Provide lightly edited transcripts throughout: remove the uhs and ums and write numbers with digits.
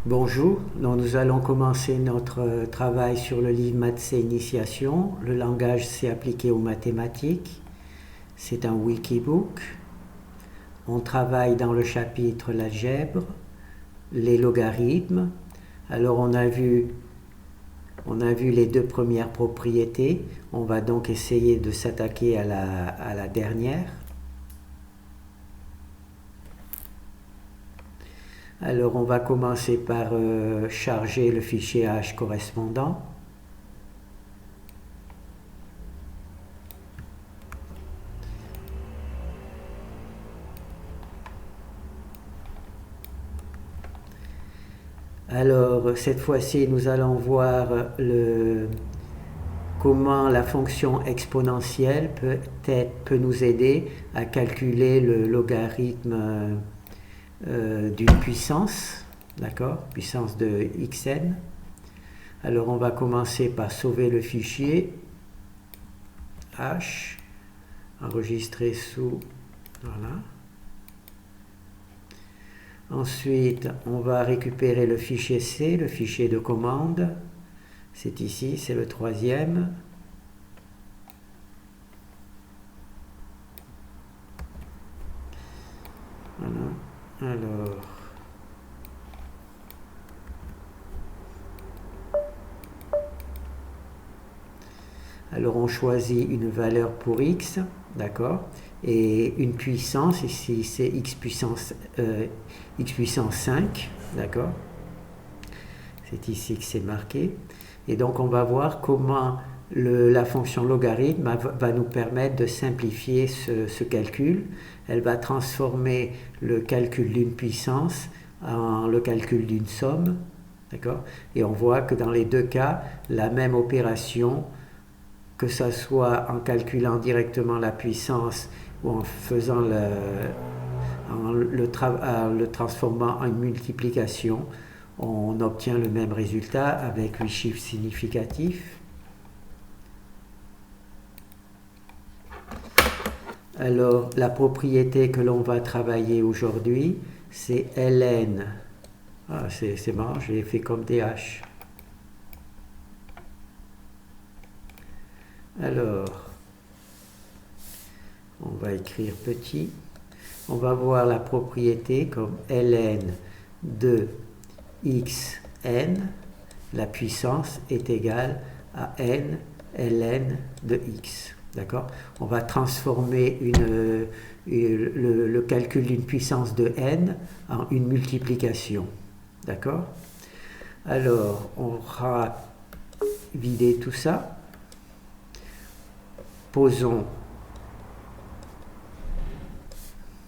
Bonjour, donc nous allons commencer notre travail sur le livre Maths et Initiation. Le langage s'est appliqué aux mathématiques. C'est un wikibook. On travaille dans le chapitre l'algèbre, les logarithmes. Alors on a vu les deux premières propriétés. On va donc essayer de s'attaquer à la dernière. Alors on va commencer par charger le fichier H correspondant. Alors cette fois-ci nous allons voir comment la fonction exponentielle peut nous aider à calculer le logarithme d'une puissance, d'accord, puissance de xn. Alors on va commencer par sauver le fichier H, enregistré sous, voilà. Ensuite, on va récupérer le fichier C, le fichier de commande. C'est ici, c'est le troisième. Voilà. Alors on choisit une valeur pour x, d'accord, et une puissance, ici c'est x puissance 5, d'accord, c'est ici que c'est marqué. Et donc on va voir comment la fonction logarithme va nous permettre de simplifier ce calcul. Elle va transformer le calcul d'une puissance en le calcul d'une somme, d'accord, et on voit que dans les deux cas, la même opération, que ça soit en calculant directement la puissance ou en faisant le transformant en une multiplication, on obtient le même résultat avec 8 chiffres significatifs. Alors la propriété que l'on va travailler aujourd'hui, c'est ln. Ah, c'est marrant, je l'ai fait comme DH. Alors, on va écrire petit. On va voir la propriété comme ln de xn, la puissance est égale à n ln de x. D'accord? On va transformer le calcul d'une puissance de n en une multiplication. D'accord? Alors, on va vider tout ça. Posons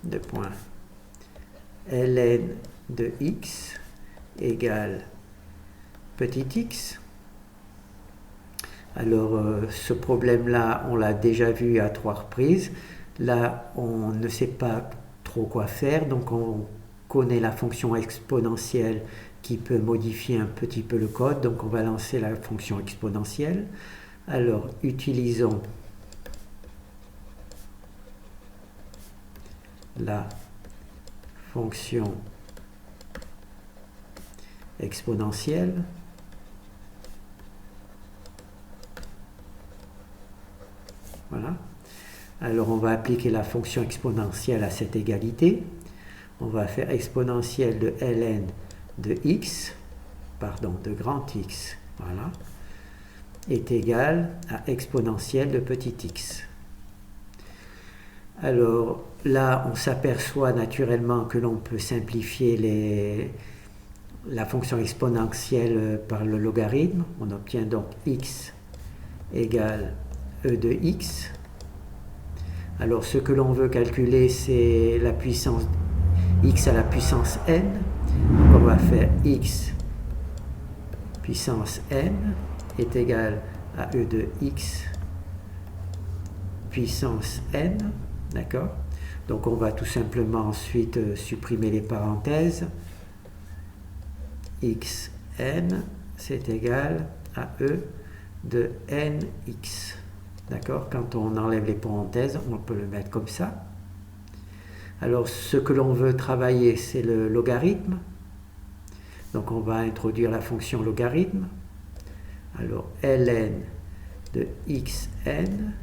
deux points ln de x égale petit x. Alors ce problème-là, on l'a déjà vu à 3 reprises. Là, on ne sait pas trop quoi faire, donc on connaît la fonction exponentielle qui peut modifier un petit peu le code, donc on va lancer la fonction exponentielle. Alors, utilisons la fonction exponentielle. Voilà. Alors on va appliquer la fonction exponentielle à cette égalité. On va faire exponentielle de ln de x, pardon, de grand X, voilà, est égal à exponentielle de petit x. Alors là, on s'aperçoit naturellement que l'on peut simplifier la fonction exponentielle par le logarithme. On obtient donc x égale e de x. Alors ce que l'on veut calculer, c'est la puissance x à la puissance n. Donc on va faire x puissance n est égal à e de x puissance n. D'accord? Donc on va tout simplement ensuite supprimer les parenthèses. xn, c'est égal à e de nx. D'accord? Quand on enlève les parenthèses, on peut le mettre comme ça. Alors ce que l'on veut travailler, c'est le logarithme. Donc on va introduire la fonction logarithme. Alors ln de xn,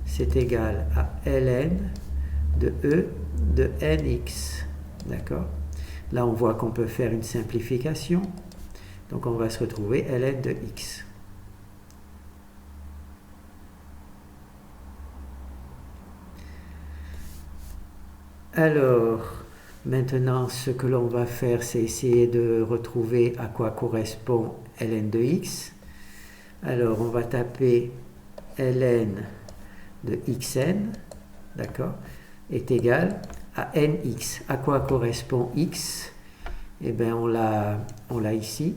c'est égal à ln de e de nx. D'accord? Là, on voit qu'on peut faire une simplification. Donc on va se retrouver ln de x. Alors, maintenant, ce que l'on va faire, c'est essayer de retrouver à quoi correspond ln de x. Alors, on va taper ln de xn, d'accord, est égal à nx. À quoi correspond x? Eh bien, on l'a ici.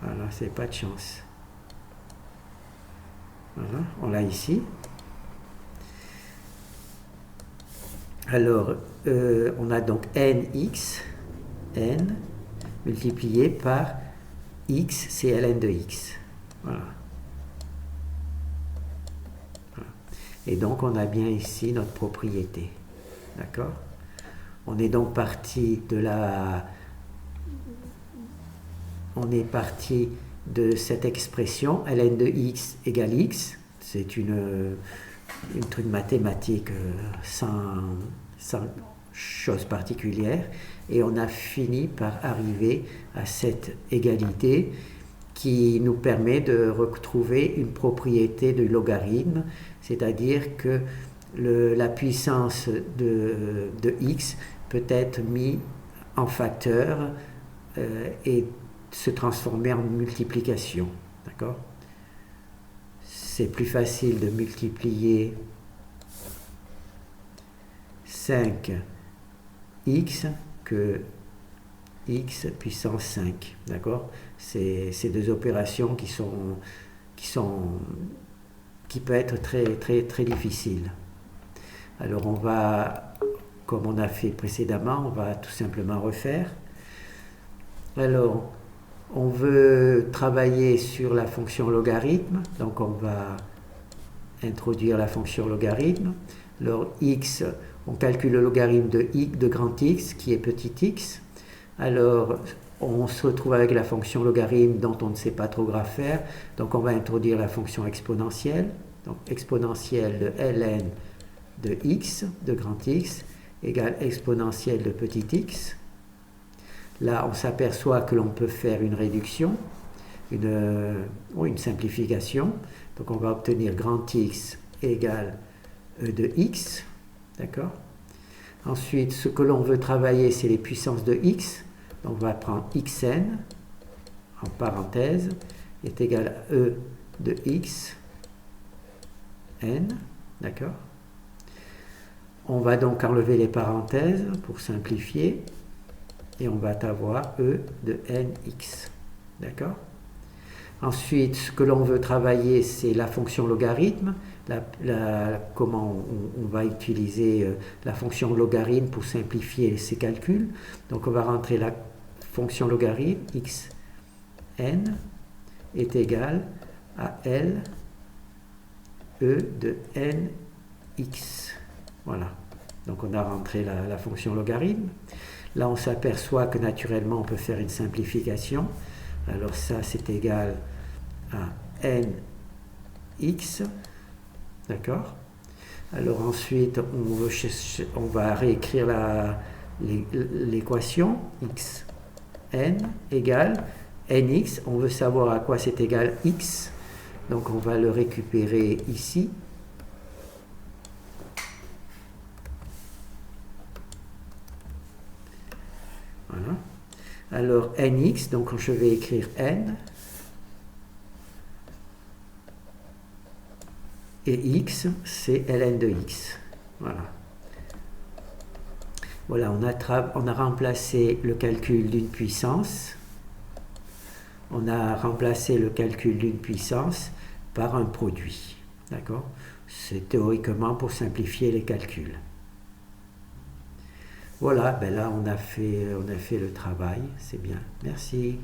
Voilà, c'est pas de chance. Voilà, on l'a ici. Alors, on a donc nx, n, multiplié par x, c'est ln de x. Voilà. Voilà. Et donc, on a bien ici notre propriété. D'accord? On est donc parti de la... On est parti de cette expression ln de x égale x. C'est une truc mathématique sans chose particulière. Et on a fini par arriver à cette égalité qui nous permet de retrouver une propriété de logarithme, c'est-à-dire que la puissance de x peut être mise en facteur et se transformer en multiplication. D'accord? C'est plus facile de multiplier 5x que x puissance 5. D'accord? C'est deux opérations qui peuvent être très difficiles. Alors on va, comme on a fait précédemment, on va tout simplement refaire. Alors, on veut travailler sur la fonction logarithme, donc on va introduire la fonction logarithme. Alors x, on calcule le logarithme de grand X qui est petit x. Alors on se retrouve avec la fonction logarithme dont on ne sait pas trop quoi faire, donc on va introduire la fonction exponentielle. Donc exponentielle de ln de x de grand X égale exponentielle de petit x. Là, on s'aperçoit que l'on peut faire une réduction, une simplification. Donc, on va obtenir grand X égale E de X. D'accord? Ensuite, ce que l'on veut travailler, c'est les puissances de X. Donc, on va prendre Xn, en parenthèse, est égal à E de X, n. D'accord? On va donc enlever les parenthèses pour simplifier. Et on va avoir E de nx. D'accord? Ensuite, ce que l'on veut travailler, c'est la fonction logarithme. Comment on va utiliser la fonction logarithme pour simplifier ces calculs. Donc, on va rentrer la fonction logarithme x n est égal à L E de nx. Voilà. Donc, on a rentré la fonction logarithme. Là, on s'aperçoit que naturellement, on peut faire une simplification. Alors ça, c'est égal à nx. D'accord? Alors ensuite, on va réécrire l'équation xn égale nx. On veut savoir à quoi c'est égal x. Donc on va le récupérer ici. Voilà. Alors nx, donc je vais écrire n. Et x, c'est ln de x. Voilà. Voilà, on a remplacé le calcul d'une puissance. On a remplacé le calcul d'une puissance par un produit. D'accord? C'est théoriquement pour simplifier les calculs. Voilà, ben là on a fait le travail, c'est bien. Merci.